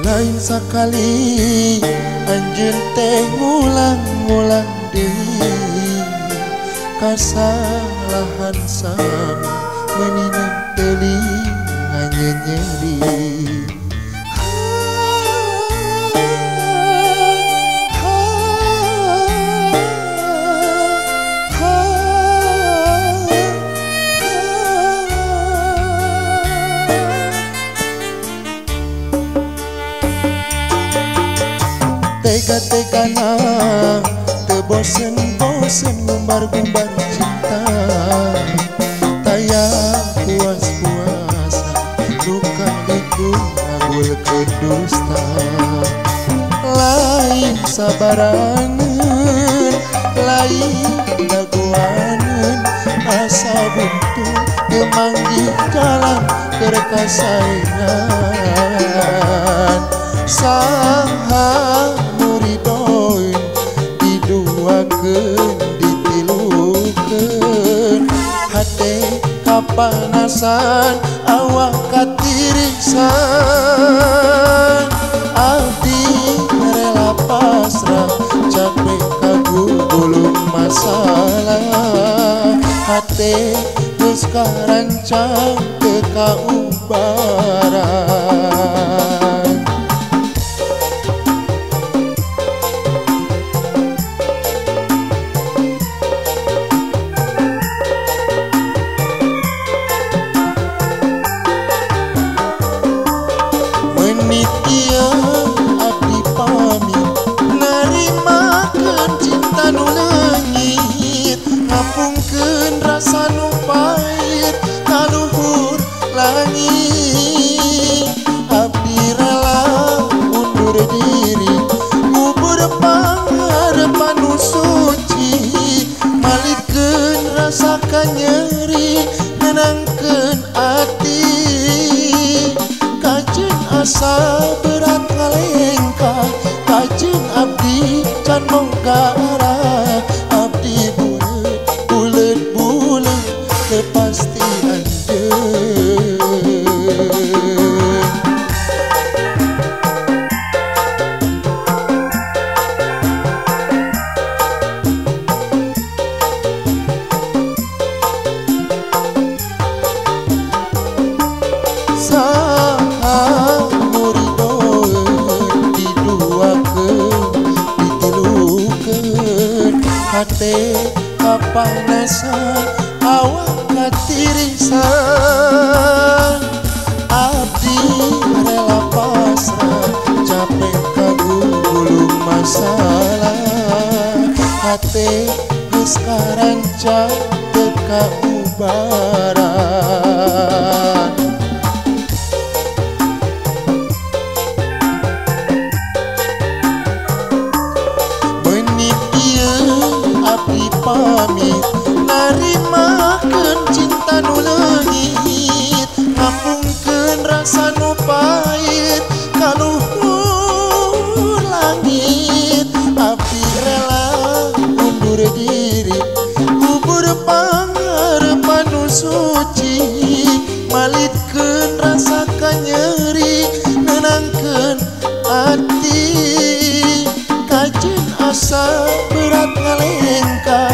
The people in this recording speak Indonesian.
Lain sakali anjeun teh ngulang-ngulang deui kasalahan sami menina telinga nyeri. Tega-tegana teu bosen-bosen ngumbar-ngumbar cinta, taya puas-puasa luka itu ngagulkeun dusta. Lain sabaraneun, lain daguaneun, asa buntu teu manggih jalan keur kasaengan. Saha muridoin diduakeun ditilukeun, hate kapanasan awak katirisan. Abdi rela pasrah capek kagugulung masalah, hate geus karancang teu kaubaran. Menit ieu abdi pamit narimakeun cinta nu leungit, ngapungkeun rasa nu pait ka luhur langit. Abdi rela undur diri ngubur pangharepan nu suci, malitkeun rasa kanyeri nenangkeun ati. Kajeun asa berat kalengka, kajeun abdi can boga arah. Abdi bulet teu pasti anjeun. Saha muridoeun diduakeun ditilukeun, hate kapanasan awak katirisan. Abdi rela pasrah capek kagugulung masalah, hate geus karancang teu kaubaran. Abdi pamit narimakeun cinta nu leungit, ngapungkeun rasa nu pait ka luhur langit. Abdi rela undur diri kubur pangharepan nu suci, malitkeun rasa kanyeri nenangkeun ati. Kajeun asa berat ngalengka,